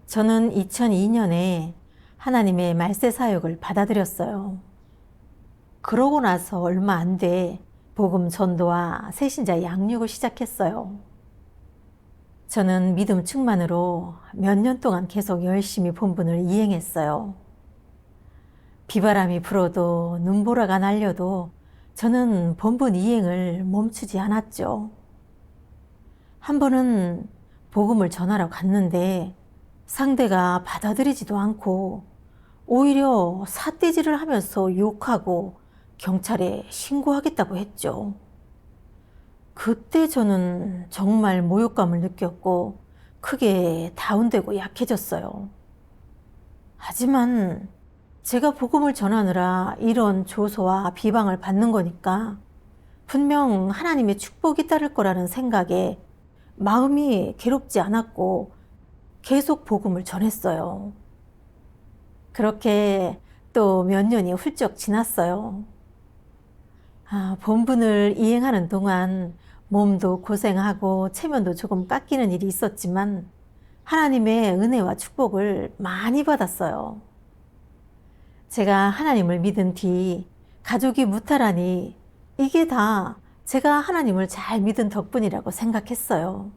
저는 2002년에 하나님의 말세 사역을 받아들였어요. 그러고 나서 얼마 안 돼 복음 전도와 새신자 양육을 시작했어요. 저는 믿음 충만으로 몇 년 동안 계속 열심히 본분을 이행했어요. 비바람이 불어도 눈보라가 날려도 저는 본분 이행을 멈추지 않았죠. 한 번은 복음을 전하러 갔는데 상대가 받아들이지도 않고 오히려 삿대질을 하면서 욕하고 경찰에 신고하겠다고 했죠. 그때 저는 정말 모욕감을 느꼈고 크게 다운되고 약해졌어요. 하지만 제가 복음을 전하느라 이런 조소와 비방을 받는 거니까 분명 하나님의 축복이 따를 거라는 생각에 마음이 괴롭지 않았고 계속 복음을 전했어요. 그렇게 또 몇 년이 훌쩍 지났어요. 본분을 이행하는 동안 몸도 고생하고 체면도 조금 깎이는 일이 있었지만 하나님의 은혜와 축복을 많이 받았어요. 제가 하나님을 믿은 뒤 가족이 무탈하니 이게 다 제가 하나님을 잘 믿은 덕분이라고 생각했어요.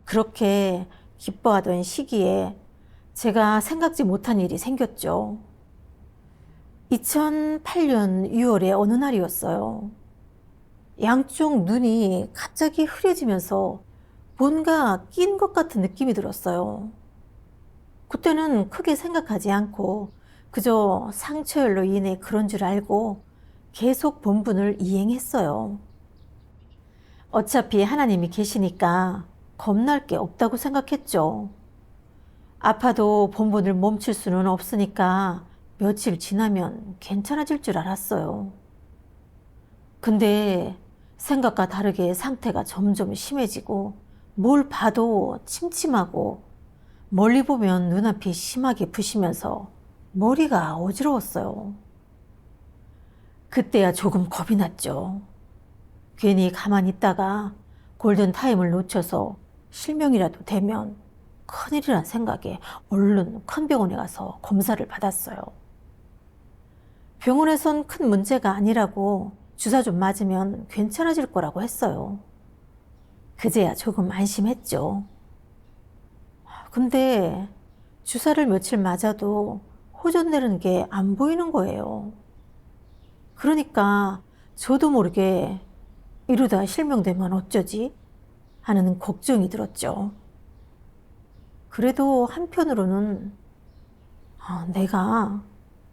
그렇게 기뻐하던 시기에 제가 생각지 못한 일이 생겼죠. 2008년 6월의 어느 날이었어요. 양쪽 눈이 갑자기 흐려지면서 뭔가 낀 것 같은 느낌이 들었어요. 그때는 크게 생각하지 않고 그저 상처열로 인해 그런 줄 알고 계속 본분을 이행했어요. 어차피 하나님이 계시니까 겁날 게 없다고 생각했죠. 아파도 본분을 멈출 수는 없으니까 며칠 지나면 괜찮아질 줄 알았어요. 근데 생각과 다르게 상태가 점점 심해지고 뭘 봐도 침침하고 멀리 보면 눈앞이 심하게 부시면서 머리가 어지러웠어요. 그때야 조금 겁이 났죠. 괜히 가만히 있다가 골든타임을 놓쳐서 실명이라도 되면 큰일이란 생각에 얼른 큰 병원에 가서 검사를 받았어요. 병원에선 큰 문제가 아니라고 주사 좀 맞으면 괜찮아질 거라고 했어요. 그제야 조금 안심했죠. 근데 주사를 며칠 맞아도 호전되는 게 안 보이는 거예요. 그러니까 저도 모르게 이러다 실명되면 어쩌지? 하는 걱정이 들었죠. 그래도 한편으로는 내가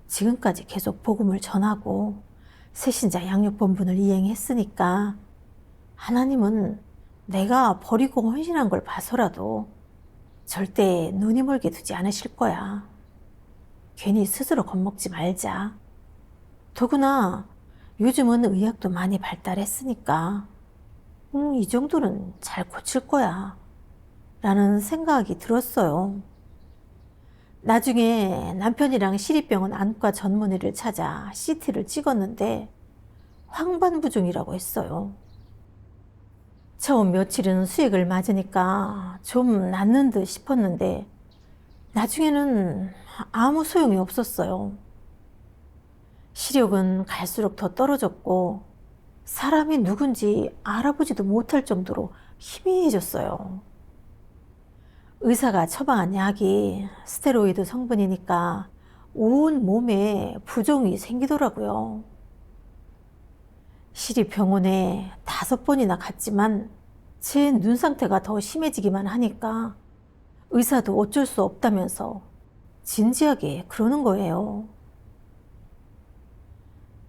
지금까지 계속 복음을 전하고 새신자 양육 본분을 이행했으니까 하나님은 내가 버리고 헌신한 걸 봐서라도 절대 눈이 멀게 두지 않으실 거야. 괜히 스스로 겁먹지 말자. 더구나 요즘은 의학도 많이 발달했으니까 이 정도는 잘 고칠 거야 라는 생각이 들었어요. 나중에 남편이랑 시립병원 안과 전문의를 찾아 CT를 찍었는데 황반부종이라고 했어요. 처음 며칠은 수액을 맞으니까 좀 낫는 듯 싶었는데 나중에는 아무 소용이 없었어요. 시력은 갈수록 더 떨어졌고 사람이 누군지 알아보지도 못할 정도로 희미해졌어요. 의사가 처방한 약이 스테로이드 성분이니까 온 몸에 부종이 생기더라고요. 시립병원에 5번이나 갔지만 제 눈 상태가 더 심해지기만 하니까 의사도 어쩔 수 없다면서 진지하게 그러는 거예요.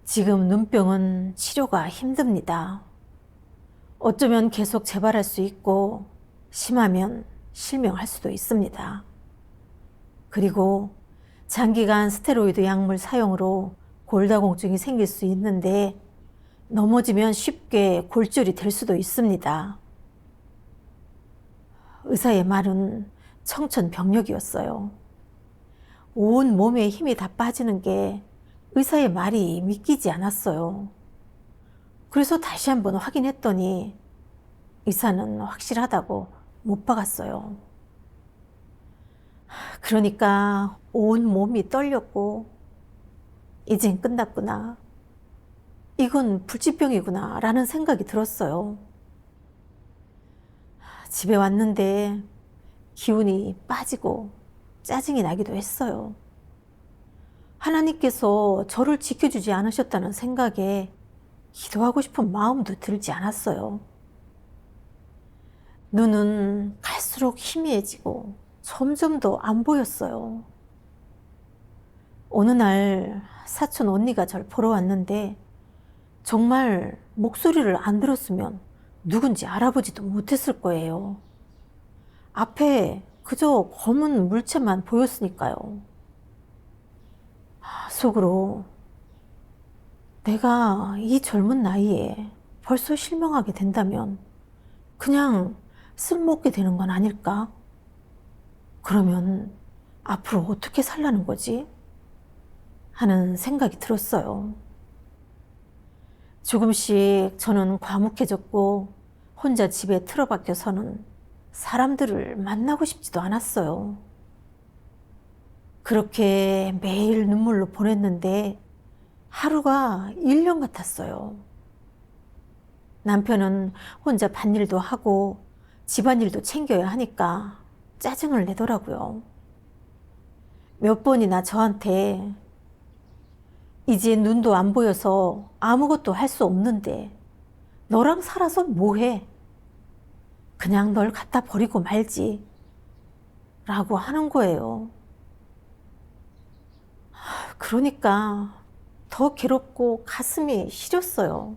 지금 눈병은 치료가 힘듭니다. 어쩌면 계속 재발할 수 있고 심하면 실명할 수도 있습니다. 그리고 장기간 스테로이드 약물 사용으로 골다공증이 생길 수 있는데 넘어지면 쉽게 골절이 될 수도 있습니다. 의사의 말은 청천벽력이었어요. 온 몸에 힘이 다 빠지는 게 의사의 말이 믿기지 않았어요. 그래서 다시 한번 확인했더니 의사는 확실하다고 못 박았어요. 그러니까 온 몸이 떨렸고, 이젠 끝났구나. 이건 불치병이구나 라는 생각이 들었어요. 집에 왔는데 기운이 빠지고 짜증이 나기도 했어요. 하나님께서 저를 지켜주지 않으셨다는 생각에 기도하고 싶은 마음도 들지 않았어요. 눈은 갈수록 희미해지고 점점 더 안 보였어요. 어느 날 사촌 언니가 절 보러 왔는데 정말 목소리를 안 들었으면 누군지 알아보지도 못했을 거예요. 앞에 그저 검은 물체만 보였으니까요. 속으로 내가 이 젊은 나이에 벌써 실명하게 된다면 그냥 쓸모없게 되는 건 아닐까? 그러면 앞으로 어떻게 살라는 거지? 하는 생각이 들었어요. 조금씩 저는 과묵해졌고 혼자 집에 틀어박혀서는 사람들을 만나고 싶지도 않았어요. 그렇게 매일 눈물로 보냈는데 하루가 1년 같았어요. 남편은 혼자 밭일도 하고 집안일도 챙겨야 하니까 짜증을 내더라고요. 몇 번이나 저한테 이제 눈도 안 보여서 아무것도 할 수 없는데 너랑 살아서 뭐해? 그냥 널 갖다 버리고 말지 라고 하는 거예요. 그러니까 더 괴롭고 가슴이 시렸어요.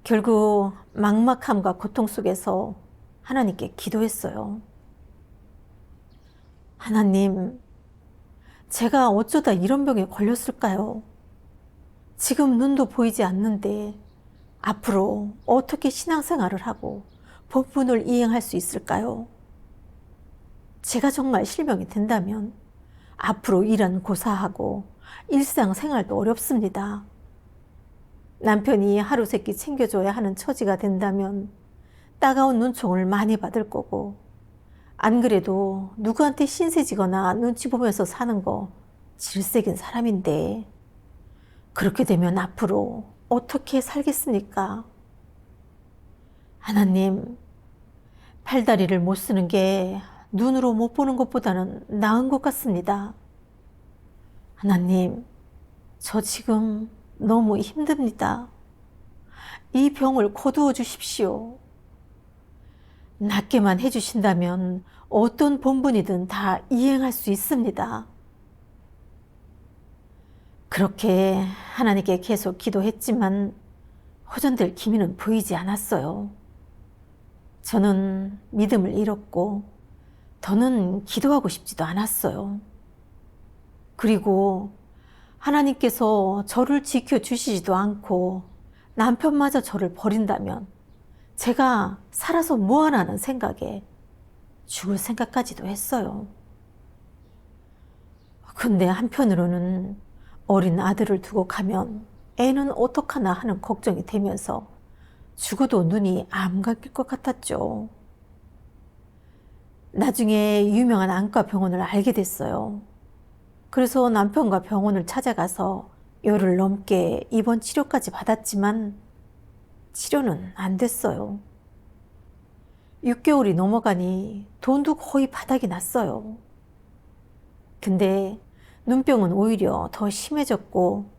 결국 막막함과 고통 속에서 하나님께 기도했어요. 하나님, 제가 어쩌다 이런 병에 걸렸을까요? 지금 눈도 보이지 않는데 앞으로 어떻게 신앙생활을 하고 본분을 이행할 수 있을까요? 제가 정말 실명이 된다면 앞으로 일은 고사하고 일상생활도 어렵습니다. 남편이 하루 세끼 챙겨줘야 하는 처지가 된다면 따가운 눈총을 많이 받을 거고, 안 그래도 누구한테 신세지거나 눈치 보면서 사는 거 질색인 사람인데 그렇게 되면 앞으로 어떻게 살겠습니까? 하나님, 팔다리를 못 쓰는 게 눈으로 못 보는 것보다는 나은 것 같습니다. 하나님, 저 지금 너무 힘듭니다. 이 병을 거두어 주십시오. 낫게만 해주신다면 어떤 본분이든 다 이행할 수 있습니다. 그렇게 하나님께 계속 기도했지만 호전될 기미는 보이지 않았어요. 저는 믿음을 잃었고 더는 기도하고 싶지도 않았어요. 그리고 하나님께서 저를 지켜주시지도 않고 남편마저 저를 버린다면 제가 살아서 뭐하나는 생각에 죽을 생각까지도 했어요. 근데 한편으로는 어린 아들을 두고 가면 애는 어떡하나 하는 걱정이 되면서 죽어도 눈이 안 감길 것 같았죠. 나중에 유명한 안과 병원을 알게 됐어요. 그래서 남편과 병원을 찾아가서 열흘 넘게 입원 치료까지 받았지만 치료는 안 됐어요. 6개월이 넘어가니 돈도 거의 바닥이 났어요. 근데 눈병은 오히려 더 심해졌고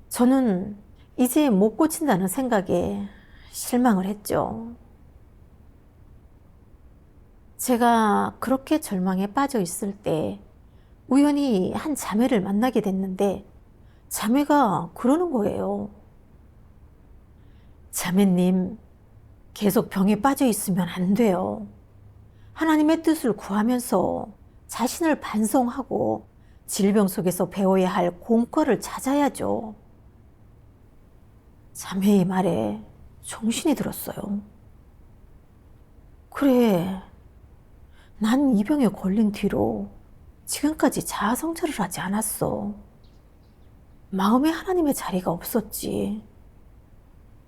저는 이제 못 고친다는 생각에 실망을 했죠. 제가 그렇게 절망에 빠져 있을 때 우연히 한 자매를 만나게 됐는데 자매가 그러는 거예요. 자매님, 계속 병에 빠져 있으면 안 돼요. 하나님의 뜻을 구하면서 자신을 반성하고 질병 속에서 배워야 할 공과를 찾아야죠. 자매의 말에 정신이 들었어요. 그래, 난 이 병에 걸린 뒤로 지금까지 자아성찰을 하지 않았어. 마음에 하나님의 자리가 없었지.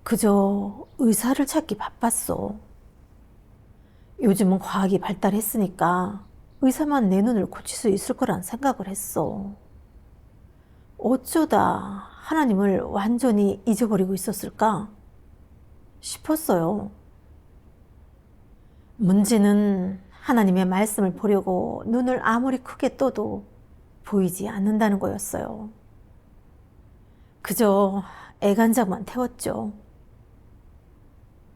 그저 의사를 찾기 바빴어. 요즘은 과학이 발달했으니까 의사만 내 눈을 고칠 수 있을 거란 생각을 했어. 어쩌다 하나님을 완전히 잊어버리고 있었을까 싶었어요. 문제는 하나님의 말씀을 보려고 눈을 아무리 크게 떠도 보이지 않는다는 거였어요. 그저 애간장만 태웠죠.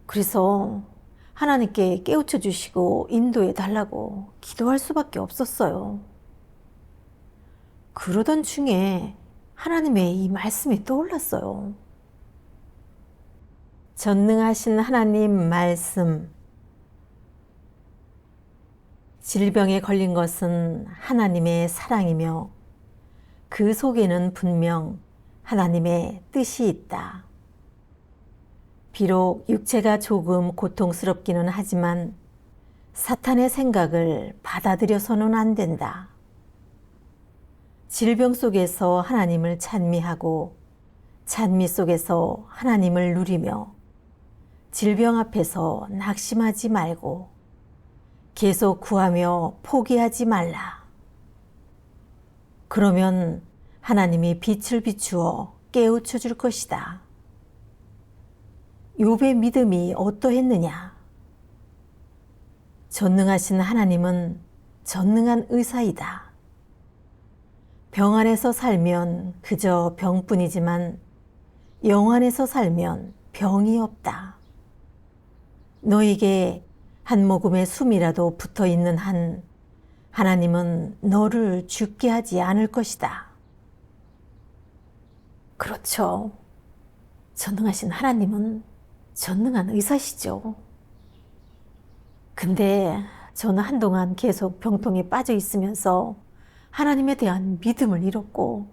그래서 하나님께 깨우쳐 주시고 인도해 달라고 기도할 수밖에 없었어요. 그러던 중에 하나님의 이 말씀이 떠올랐어요. 전능하신 하나님 말씀. 질병에 걸린 것은 하나님의 사랑이며 그 속에는 분명 하나님의 뜻이 있다. 비록 육체가 조금 고통스럽기는 하지만 사탄의 생각을 받아들여서는 안 된다. 질병 속에서 하나님을 찬미하고 찬미 속에서 하나님을 누리며 질병 앞에서 낙심하지 말고 계속 구하며 포기하지 말라. 그러면 하나님이 빛을 비추어 깨우쳐 줄 것이다. 욥의 믿음이 어떠했느냐? 전능하신 하나님은 전능한 의사이다. 병 안에서 살면 그저 병뿐이지만 영 안에서 살면 병이 없다. 너에게 한 모금의 숨이라도 붙어 있는 한 하나님은 너를 죽게 하지 않을 것이다. 그렇죠. 전능하신 하나님은 전능한 의사시죠. 근데 저는 한동안 계속 병통에 빠져 있으면서 하나님에 대한 믿음을 잃었고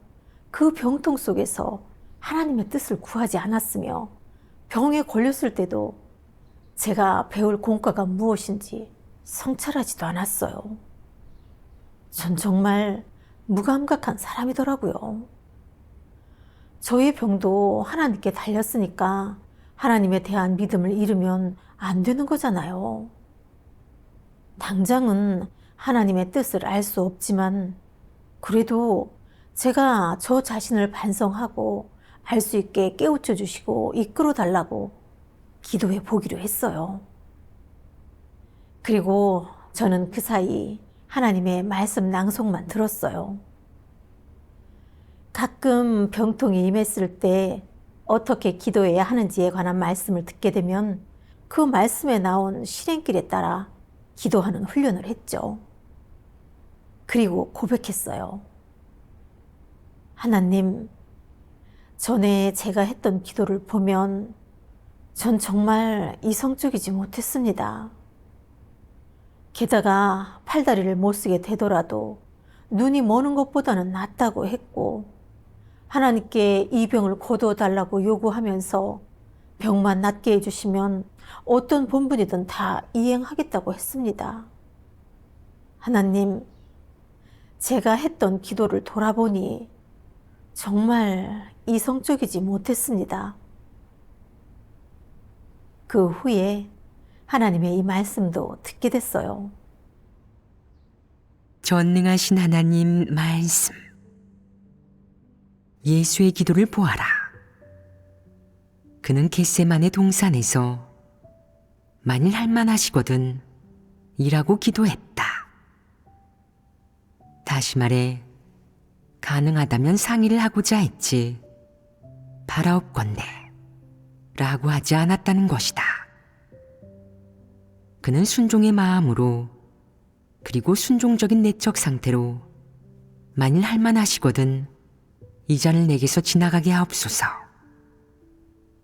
그 병통 속에서 하나님의 뜻을 구하지 않았으며 병에 걸렸을 때도 제가 배울 공과가 무엇인지 성찰하지도 않았어요. 전 정말 무감각한 사람이더라고요. 저의 병도 하나님께 달렸으니까 하나님에 대한 믿음을 잃으면 안 되는 거잖아요. 당장은 하나님의 뜻을 알 수 없지만 그래도 제가 저 자신을 반성하고 알 수 있게 깨우쳐 주시고 이끌어 달라고 기도해 보기로 했어요. 그리고 저는 그 사이 하나님의 말씀 낭송만 들었어요. 가끔 병통이 임했을 때 어떻게 기도해야 하는지에 관한 말씀을 듣게 되면 그 말씀에 나온 실행길에 따라 기도하는 훈련을 했죠. 그리고 고백했어요. 하나님, 전에 제가 했던 기도를 보면 전 정말 이성적이지 못했습니다. 게다가 팔다리를 못 쓰게 되더라도 눈이 머는 것보다는 낫다고 했고 하나님께 이 병을 거두어 달라고 요구하면서 병만 낫게 해주시면 어떤 본분이든 다 이행하겠다고 했습니다. 하나님, 제가 했던 기도를 돌아보니 정말 이성적이지 못했습니다. 그 후에 하나님의 이 말씀도 듣게 됐어요. 전능하신 하나님 말씀. 예수의 기도를 보아라. 그는 겟세마네 동산에서 만일 할만하시거든 이라고 기도했다. 다시 말해 가능하다면 상의를 하고자 했지 바라옵건대 라고 하지 않았다는 것이다. 그는 순종의 마음으로 그리고 순종적인 내적 상태로 만일 할만하시거든 이 잔을 내게서 지나가게 하옵소서.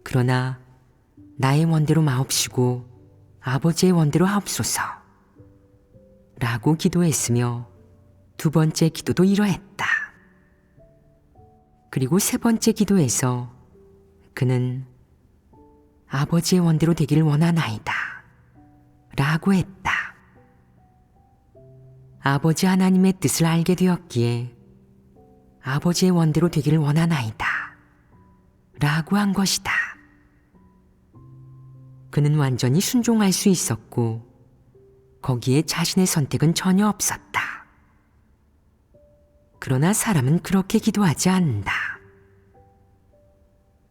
그러나 나의 원대로 마옵시고 아버지의 원대로 하옵소서 라고 기도했으며 두 번째 기도도 이러했다. 그리고 세 번째 기도에서 그는 아버지의 원대로 되기를 원하나이다 라고 했다. 아버지 하나님의 뜻을 알게 되었기에 아버지의 원대로 되기를 원하나이다 라고 한 것이다. 그는 완전히 순종할 수 있었고 거기에 자신의 선택은 전혀 없었다. 그러나 사람은 그렇게 기도하지 않는다.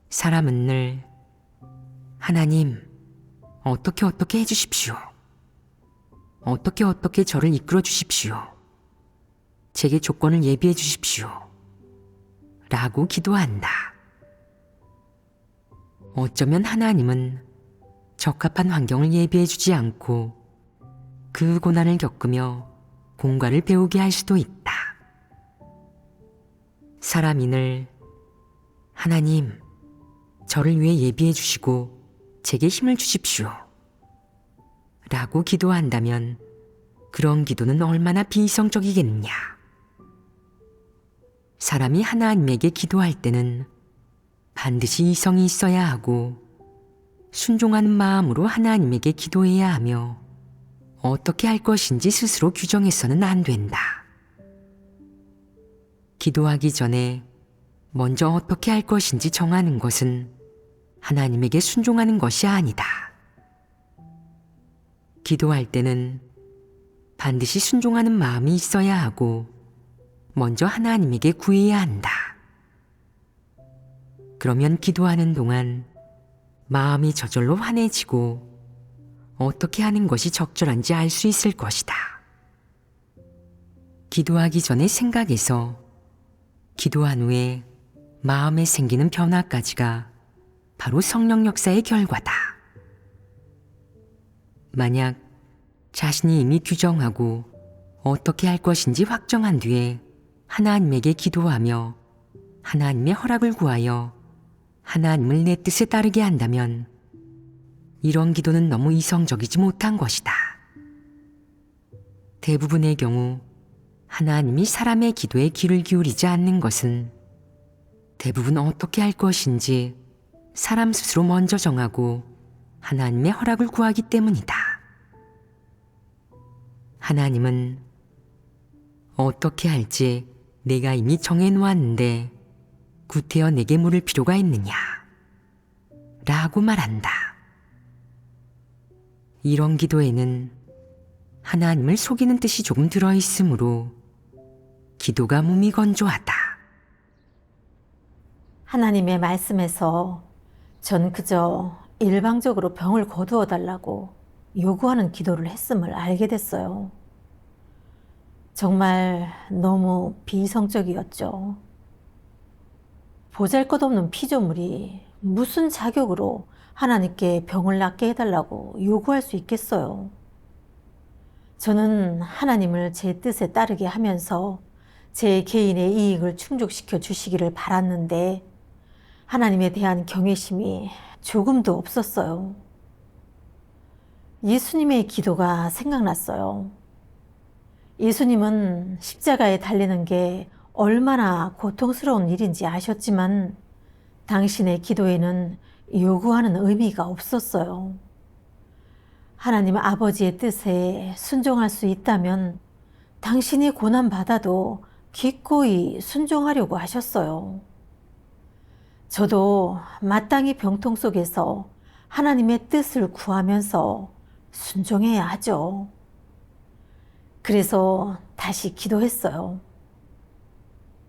사람은 늘 하나님, 어떻게 해주십시오. 어떻게 저를 이끌어 주십시오. 제게 조건을 예비해 주십시오. 라고 기도한다. 어쩌면 하나님은 적합한 환경을 예비해 주지 않고 그 고난을 겪으며 공과를 배우게 할 수도 있다. 사람이 늘 하나님, 저를 위해 예비해 주시고 제게 힘을 주십시오. 라고 기도한다면 그런 기도는 얼마나 비이성적이겠느냐. 사람이 하나님에게 기도할 때는 반드시 이성이 있어야 하고 순종하는 마음으로 하나님에게 기도해야 하며 어떻게 할 것인지 스스로 규정해서는 안 된다. 기도하기 전에 먼저 어떻게 할 것인지 정하는 것은 하나님에게 순종하는 것이 아니다. 기도할 때는 반드시 순종하는 마음이 있어야 하고 먼저 하나님에게 구해야 한다. 그러면 기도하는 동안 마음이 저절로 환해지고 어떻게 하는 것이 적절한지 알 수 있을 것이다. 기도하기 전에 생각에서 기도한 후에 마음에 생기는 변화까지가 바로 성령 역사의 결과다. 만약 자신이 이미 규정하고 어떻게 할 것인지 확정한 뒤에 하나님에게 기도하며 하나님의 허락을 구하여 하나님을 내 뜻에 따르게 한다면 이런 기도는 너무 이성적이지 못한 것이다. 대부분의 경우 하나님이 사람의 기도에 귀를 기울이지 않는 것은 대부분 어떻게 할 것인지 사람 스스로 먼저 정하고 하나님의 허락을 구하기 때문이다. 하나님은 어떻게 할지 내가 이미 정해놓았는데 구태여 내게 물을 필요가 있느냐? 라고 말한다. 이런 기도에는 하나님을 속이는 뜻이 조금 들어있으므로 기도가 무미건조하다. 하나님의 말씀에서 전 그저 일방적으로 병을 거두어 달라고 요구하는 기도를 했음을 알게 됐어요. 정말 너무 비이성적이었죠. 보잘것없는 피조물이 무슨 자격으로 하나님께 병을 낫게 해달라고 요구할 수 있겠어요. 저는 하나님을 제 뜻에 따르게 하면서 제 개인의 이익을 충족시켜 주시기를 바랐는데 하나님에 대한 경외심이 조금도 없었어요. 예수님의 기도가 생각났어요. 예수님은 십자가에 달리는 게 얼마나 고통스러운 일인지 아셨지만 당신의 기도에는 요구하는 의미가 없었어요. 하나님 아버지의 뜻에 순종할 수 있다면 당신이 고난받아도 기꺼이 순종하려고 하셨어요. 저도 마땅히 병통 속에서 하나님의 뜻을 구하면서 순종해야 하죠. 그래서 다시 기도했어요.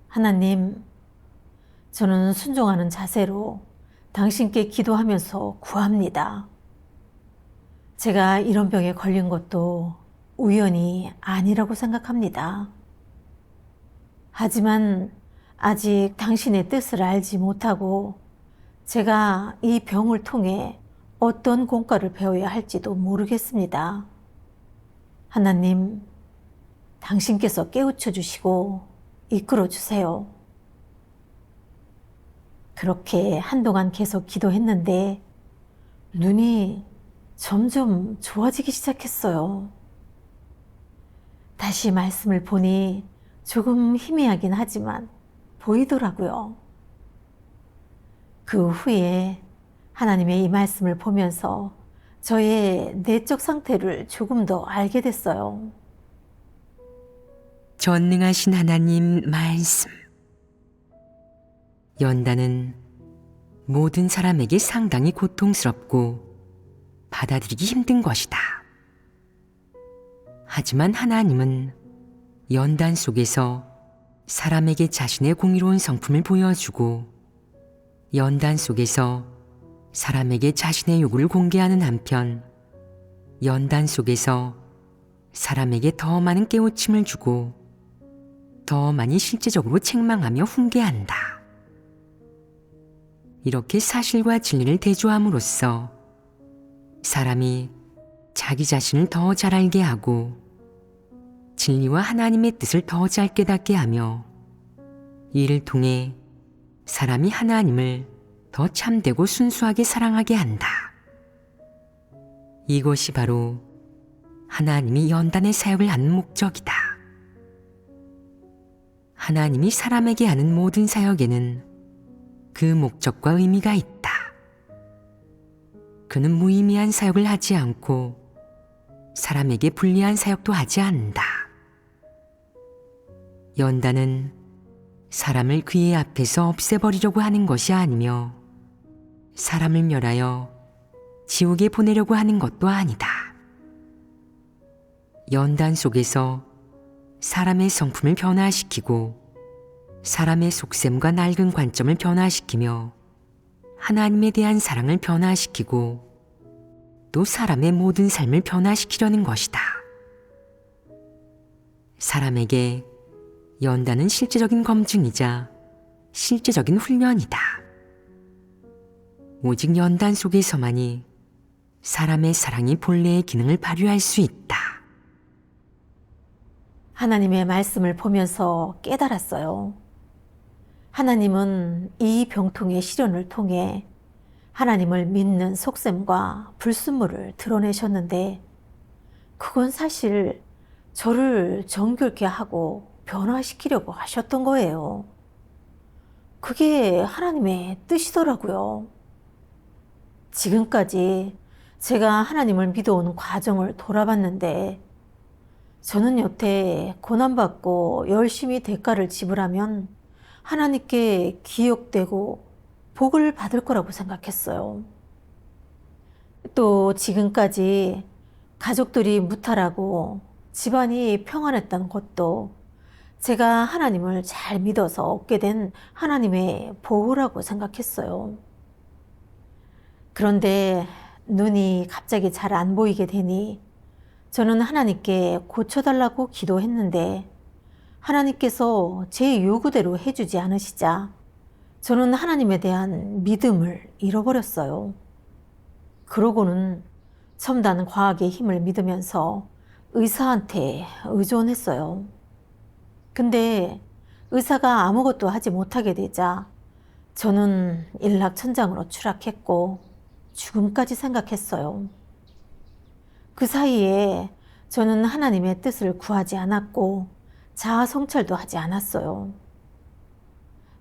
하나님, 저는 순종하는 자세로 당신께 기도하면서 구합니다. 제가 이런 병에 걸린 것도 우연이 아니라고 생각합니다. 하지만 아직 당신의 뜻을 알지 못하고 제가 이 병을 통해 어떤 공과를 배워야 할지도 모르겠습니다. 하나님, 당신께서 깨우쳐 주시고 이끌어 주세요. 그렇게 한동안 계속 기도했는데 눈이 점점 좋아지기 시작했어요. 다시 말씀을 보니 조금 희미하긴 하지만 보이더라고요. 그 후에 하나님의 이 말씀을 보면서 저의 내적 상태를 조금 더 알게 됐어요. 전능하신 하나님 말씀. 연단은 모든 사람에게 상당히 고통스럽고 받아들이기 힘든 것이다. 하지만 하나님은 연단 속에서 사람에게 자신의 공의로운 성품을 보여주고 연단 속에서 사람에게 자신의 요구를 공개하는 한편 연단 속에서 사람에게 더 많은 깨우침을 주고 더 많이 실제적으로 책망하며 훈계한다. 이렇게 사실과 진리를 대조함으로써 사람이 자기 자신을 더 잘 알게 하고 진리와 하나님의 뜻을 더 잘 깨닫게 하며 이를 통해 사람이 하나님을 더 참되고 순수하게 사랑하게 한다. 이것이 바로 하나님이 연단의 사역을 하는 목적이다. 하나님이 사람에게 하는 모든 사역에는 그 목적과 의미가 있다. 그는 무의미한 사역을 하지 않고 사람에게 불리한 사역도 하지 않는다. 연단은 사람을 그의 앞에서 없애버리려고 하는 것이 아니며 사람을 멸하여 지옥에 보내려고 하는 것도 아니다. 연단 속에서 사람의 성품을 변화시키고 사람의 속셈과 낡은 관점을 변화시키며 하나님에 대한 사랑을 변화시키고 또 사람의 모든 삶을 변화시키려는 것이다. 사람에게 연단은 실제적인 검증이자 실제적인 훈련이다. 오직 연단 속에서만이 사람의 사랑이 본래의 기능을 발휘할 수 있다. 하나님의 말씀을 보면서 깨달았어요. 하나님은 이 병통의 시련을 통해 하나님을 믿는 속셈과 불순물을 드러내셨는데 그건 사실 저를 정결케 하고 변화시키려고 하셨던 거예요. 그게 하나님의 뜻이더라고요. 지금까지 제가 하나님을 믿어온 과정을 돌아봤는데 저는 여태 고난받고 열심히 대가를 지불하면 하나님께 기억되고 복을 받을 거라고 생각했어요. 또 지금까지 가족들이 무탈하고 집안이 평안했던 것도 제가 하나님을 잘 믿어서 얻게 된 하나님의 보호라고 생각했어요. 그런데 눈이 갑자기 잘 안 보이게 되니 저는 하나님께 고쳐달라고 기도했는데 하나님께서 제 요구대로 해주지 않으시자 저는 하나님에 대한 믿음을 잃어버렸어요. 그러고는 첨단 과학의 힘을 믿으면서 의사한테 의존했어요. 근데 의사가 아무것도 하지 못하게 되자 저는 일락천장으로 추락했고 죽음까지 생각했어요. 그 사이에 저는 하나님의 뜻을 구하지 않았고 자아 성찰도 하지 않았어요.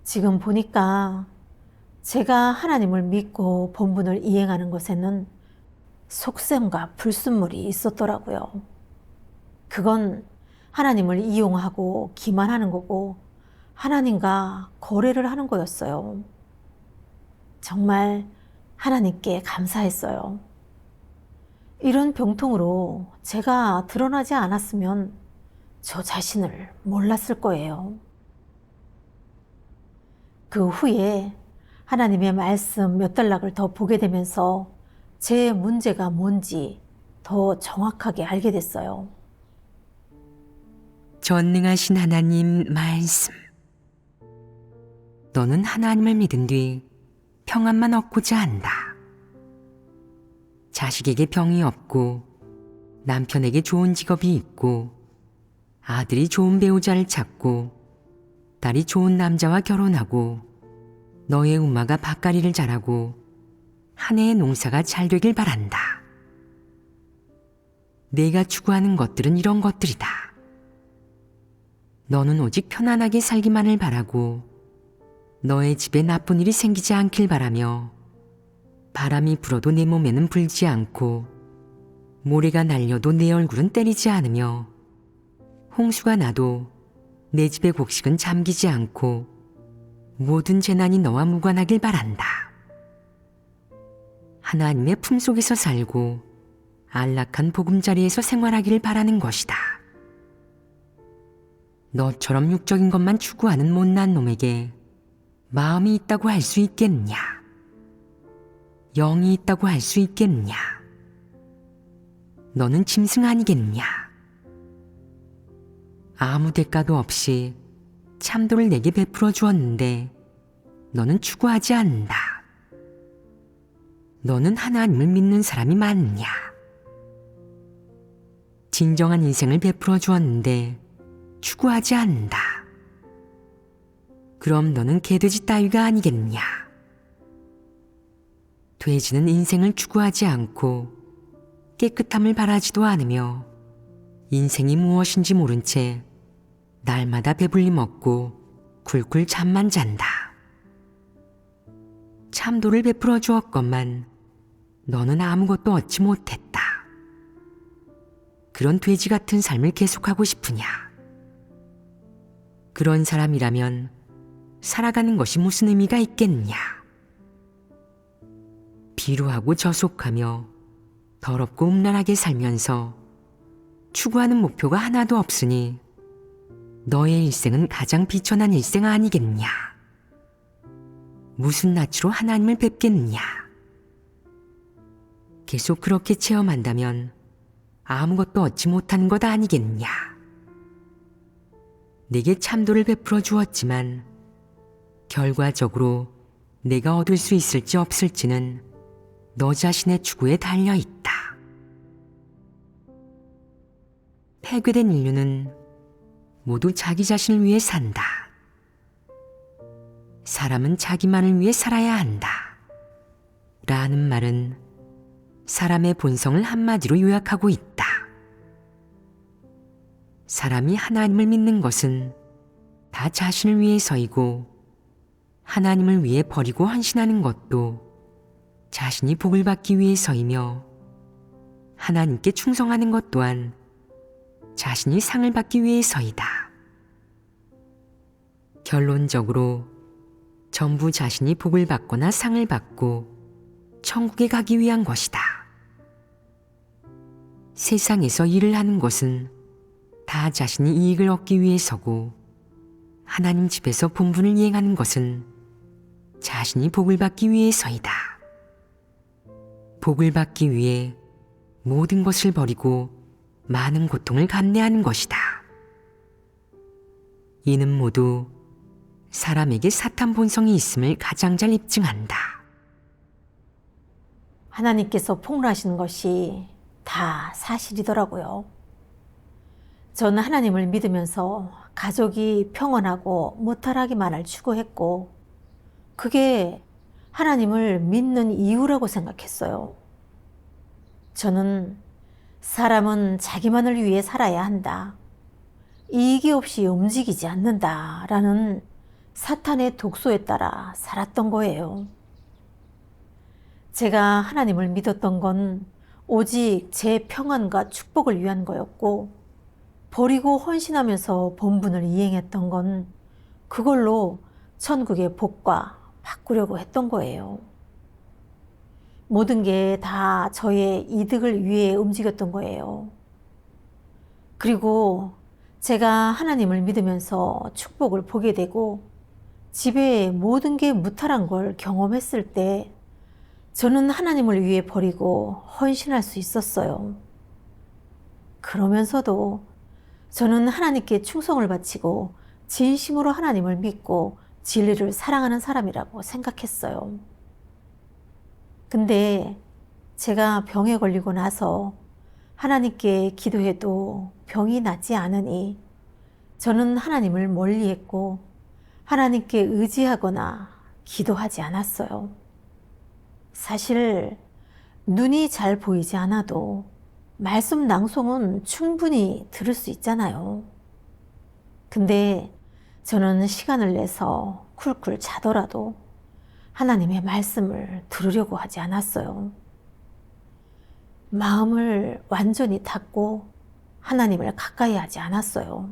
지금 보니까 제가 하나님을 믿고 본분을 이행하는 것에는 속셈과 불순물이 있었더라고요. 그건 하나님을 이용하고 기만하는 거고 하나님과 거래를 하는 거였어요. 정말 하나님께 감사했어요. 이런 병통으로 제가 드러나지 않았으면 저 자신을 몰랐을 거예요. 그 후에 하나님의 말씀 몇 단락을 더 보게 되면서 제 문제가 뭔지 더 정확하게 알게 됐어요. 전능하신 하나님 말씀. 너는 하나님을 믿은 뒤 평안만 얻고자 한다. 자식에게 병이 없고 남편에게 좋은 직업이 있고 아들이 좋은 배우자를 찾고 딸이 좋은 남자와 결혼하고 너의 엄마가 밭가리를 잘하고 한 해의 농사가 잘 되길 바란다. 내가 추구하는 것들은 이런 것들이다. 너는 오직 편안하게 살기만을 바라고 너의 집에 나쁜 일이 생기지 않길 바라며 바람이 불어도 내 몸에는 불지 않고 모래가 날려도 내 얼굴은 때리지 않으며 홍수가 나도 내 집의 곡식은 잠기지 않고 모든 재난이 너와 무관하길 바란다. 하나님의 품속에서 살고 안락한 보금자리에서 생활하기를 바라는 것이다. 너처럼 육적인 것만 추구하는 못난 놈에게 마음이 있다고 할 수 있겠냐? 영이 있다고 할 수 있겠냐? 너는 짐승 아니겠냐? 아무 대가도 없이 참도를 내게 베풀어 주었는데 너는 추구하지 않는다. 너는 하나님을 믿는 사람이 맞냐? 진정한 인생을 베풀어 주었는데 추구하지 않는다. 그럼 너는 개돼지 따위가 아니겠냐? 돼지는 인생을 추구하지 않고 깨끗함을 바라지도 않으며 인생이 무엇인지 모른 채 날마다 배불리 먹고 굴굴 잠만 잔다. 참도를 베풀어 주었건만 너는 아무것도 얻지 못했다. 그런 돼지 같은 삶을 계속하고 싶으냐? 그런 사람이라면 살아가는 것이 무슨 의미가 있겠냐? 비루하고 저속하며 더럽고 음란하게 살면서 추구하는 목표가 하나도 없으니 너의 일생은 가장 비천한 일생 아니겠냐? 무슨 낯으로 하나님을 뵙겠냐? 계속 그렇게 체험한다면 아무것도 얻지 못하는 것 아니겠냐? 내게 참도를 베풀어 주었지만 결과적으로 내가 얻을 수 있을지 없을지는 너 자신의 추구에 달려 있다. 폐괴된 인류는 모두 자기 자신을 위해 산다. 사람은 자기만을 위해 살아야 한다. 라는 말은 사람의 본성을 한마디로 요약하고 있다. 사람이 하나님을 믿는 것은 다 자신을 위해서이고 하나님을 위해 버리고 헌신하는 것도 자신이 복을 받기 위해서이며 하나님께 충성하는 것 또한 자신이 상을 받기 위해서이다. 결론적으로 전부 자신이 복을 받거나 상을 받고 천국에 가기 위한 것이다. 세상에서 일을 하는 것은 다 자신이 이익을 얻기 위해서고 하나님 집에서 본분을 이행하는 것은 자신이 복을 받기 위해서이다. 복을 받기 위해 모든 것을 버리고 많은 고통을 감내하는 것이다. 이는 모두 사람에게 사탄 본성이 있음을 가장 잘 입증한다. 하나님께서 폭로하신 것이 다 사실이더라고요. 저는 하나님을 믿으면서 가족이 평온하고 무탈하기만을 추구했고 그게 하나님을 믿는 이유라고 생각했어요. 저는 사람은 자기만을 위해 살아야 한다. 이익이 없이 움직이지 않는다. 라는 사탄의 독소에 따라 살았던 거예요. 제가 하나님을 믿었던 건 오직 제 평안과 축복을 위한 거였고 버리고 헌신하면서 본분을 이행했던 건 그걸로 천국의 복과 바꾸려고 했던 거예요. 모든 게 다 저의 이득을 위해 움직였던 거예요. 그리고 제가 하나님을 믿으면서 축복을 보게 되고 집에 모든 게 무탈한 걸 경험했을 때 저는 하나님을 위해 버리고 헌신할 수 있었어요. 그러면서도 저는 하나님께 충성을 바치고 진심으로 하나님을 믿고 진리를 사랑하는 사람이라고 생각했어요. 근데 제가 병에 걸리고 나서 하나님께 기도해도 병이 낫지 않으니 저는 하나님을 멀리했고 하나님께 의지하거나 기도하지 않았어요. 사실 눈이 잘 보이지 않아도 말씀 낭송은 충분히 들을 수 있잖아요. 근데 저는 시간을 내서 쿨쿨 자더라도 하나님의 말씀을 들으려고 하지 않았어요. 마음을 완전히 닫고 하나님을 가까이 하지 않았어요.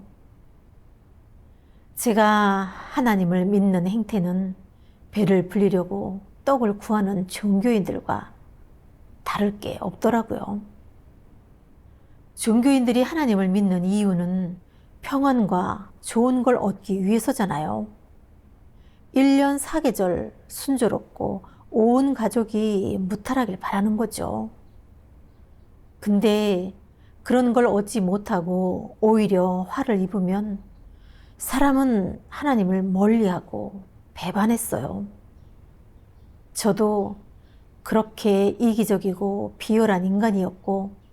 제가 하나님을 믿는 행태는 배를 불리려고 떡을 구하는 종교인들과 다를 게 없더라고요. 종교인들이 하나님을 믿는 이유는 평안과 좋은 걸 얻기 위해서잖아요. 1년 4계절 순조롭고 온 가족이 무탈하길 바라는 거죠. 근데 그런 걸 얻지 못하고 오히려 화를 입으면 사람은 하나님을 멀리하고 배반했어요. 저도 그렇게 이기적이고 비열한 인간이었고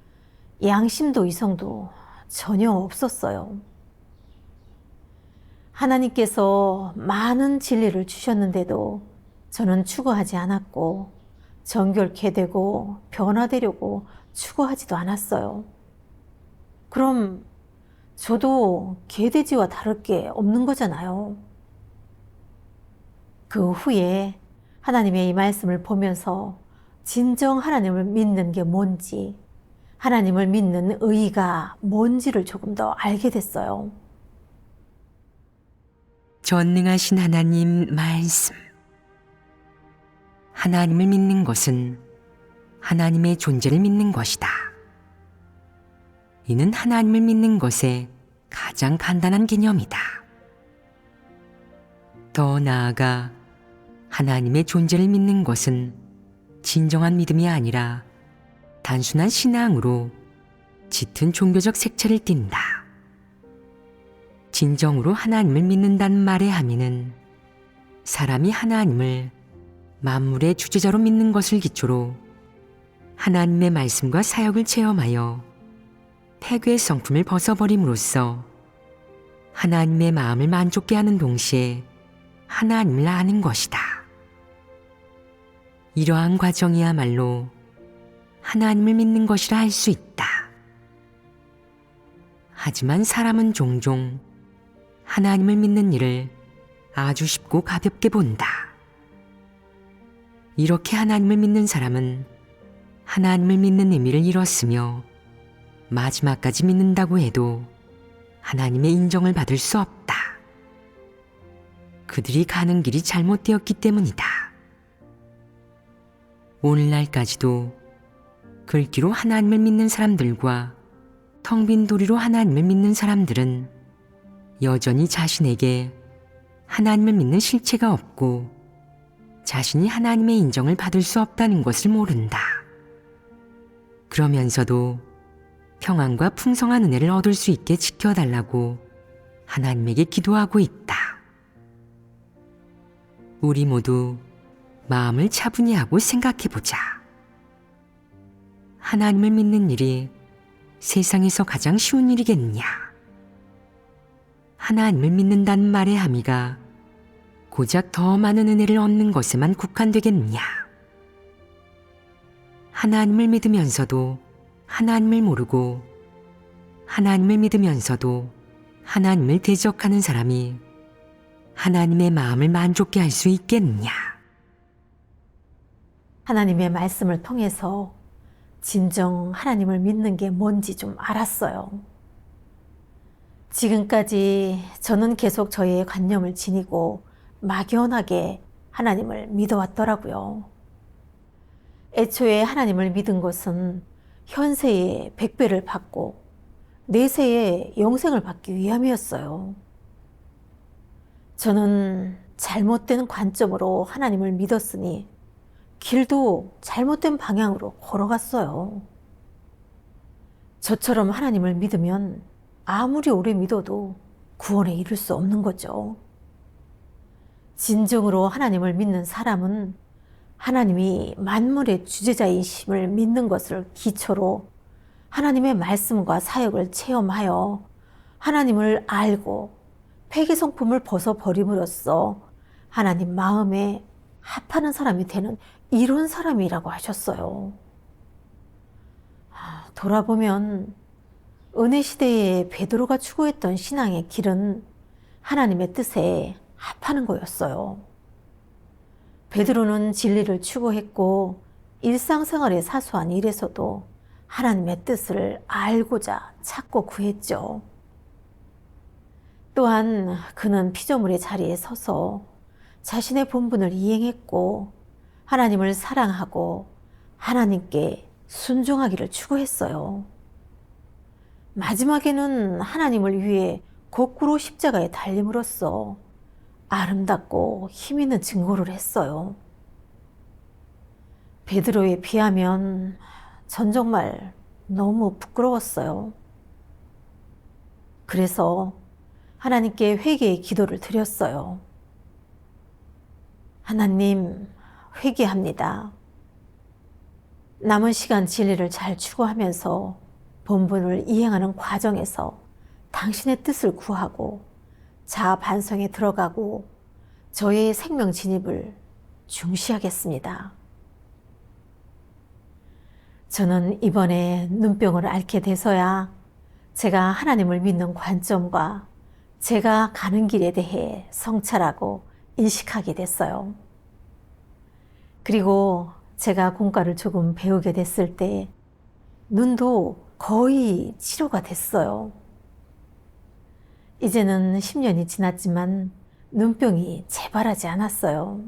양심도 이성도 전혀 없었어요. 하나님께서 많은 진리를 주셨는데도 저는 추구하지 않았고 정결케 되고 변화되려고 추구하지도 않았어요. 그럼 저도 개돼지와 다를 게 없는 거잖아요. 그 후에 하나님의 이 말씀을 보면서 진정 하나님을 믿는 게 뭔지, 하나님을 믿는 의의가 뭔지를 조금 더 알게 됐어요. 전능하신 하나님 말씀. 하나님을 믿는 것은 하나님의 존재를 믿는 것이다. 이는 하나님을 믿는 것의 가장 간단한 개념이다. 더 나아가 하나님의 존재를 믿는 것은 진정한 믿음이 아니라 단순한 신앙으로 짙은 종교적 색채를 띈다. 진정으로 하나님을 믿는다는 말의 함의는 사람이 하나님을 만물의 주재자로 믿는 것을 기초로 하나님의 말씀과 사역을 체험하여 폐괴의 성품을 벗어버림으로써 하나님의 마음을 만족케 하는 동시에 하나님을 아는 것이다. 이러한 과정이야말로 하나님을 믿는 것이라 할 수 있다. 하지만 사람은 종종 하나님을 믿는 일을 아주 쉽고 가볍게 본다. 이렇게 하나님을 믿는 사람은 하나님을 믿는 의미를 잃었으며 마지막까지 믿는다고 해도 하나님의 인정을 받을 수 없다. 그들이 가는 길이 잘못되었기 때문이다. 오늘날까지도 글귀로 하나님을 믿는 사람들과 텅 빈 도리로 하나님을 믿는 사람들은 여전히 자신에게 하나님을 믿는 실체가 없고 자신이 하나님의 인정을 받을 수 없다는 것을 모른다. 그러면서도 평안과 풍성한 은혜를 얻을 수 있게 지켜달라고 하나님에게 기도하고 있다. 우리 모두 마음을 차분히 하고 생각해보자. 하나님을 믿는 일이 세상에서 가장 쉬운 일이겠냐? 하나님을 믿는다는 말의 함의가 고작 더 많은 은혜를 얻는 것에만 국한되겠냐? 하나님을 믿으면서도 하나님을 모르고 하나님을 믿으면서도 하나님을 대적하는 사람이 하나님의 마음을 만족케 할 수 있겠냐? 하나님의 말씀을 통해서 진정 하나님을 믿는 게 뭔지 좀 알았어요. 지금까지 저는 계속 저의 관념을 지니고 막연하게 하나님을 믿어왔더라고요. 애초에 하나님을 믿은 것은 현세에 100배를 받고 내세에 영생을 받기 위함이었어요. 저는 잘못된 관점으로 하나님을 믿었으니 길도 잘못된 방향으로 걸어갔어요. 저처럼 하나님을 믿으면 아무리 오래 믿어도 구원에 이를 수 없는 거죠. 진정으로 하나님을 믿는 사람은 하나님이 만물의 주재자이심을 믿는 것을 기초로 하나님의 말씀과 사역을 체험하여 하나님을 알고 폐기성품을 벗어버림으로써 하나님 마음에 합하는 사람이 되는 이런 사람이라고 하셨어요. 돌아보면 은혜 시대에 베드로가 추구했던 신앙의 길은 하나님의 뜻에 합하는 거였어요. 베드로는 진리를 추구했고 일상생활의 사소한 일에서도 하나님의 뜻을 알고자 찾고 구했죠. 또한 그는 피조물의 자리에 서서 자신의 본분을 이행했고 하나님을 사랑하고 하나님께 순종하기를 추구했어요. 마지막에는 하나님을 위해 거꾸로 십자가에 달림으로써 아름답고 힘 있는 증거를 했어요. 베드로에 비하면 전 정말 너무 부끄러웠어요. 그래서 하나님께 회개의 기도를 드렸어요. 하나님, 회개합니다. 남은 시간 진리를 잘 추구하면서 본분을 이행하는 과정에서 당신의 뜻을 구하고 자아 반성에 들어가고 저의 생명 진입을 중시하겠습니다. 저는 이번에 눈병을 앓게 돼서야 제가 하나님을 믿는 관점과 제가 가는 길에 대해 성찰하고 인식하게 됐어요. 그리고 제가 공과를 조금 배우게 됐을 때 눈도 거의 치료가 됐어요. 이제는 10년이 지났지만 눈병이 재발하지 않았어요.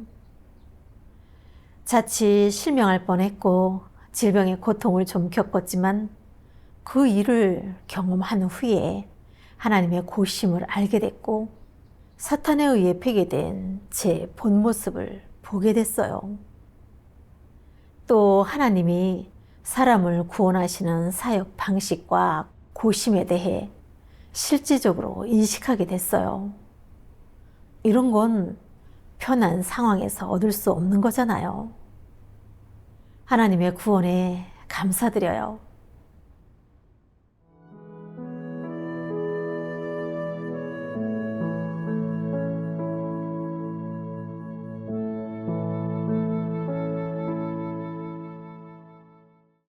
자칫 실명할 뻔했고 질병의 고통을 좀 겪었지만 그 일을 경험한 후에 하나님의 고심을 알게 됐고 사탄에 의해 폐괴된 제 본 모습을 보게 됐어요. 또 하나님이 사람을 구원하시는 사역 방식과 고심에 대해 실질적으로 인식하게 됐어요. 이런 건 편한 상황에서 얻을 수 없는 거잖아요. 하나님의 구원에 감사드려요.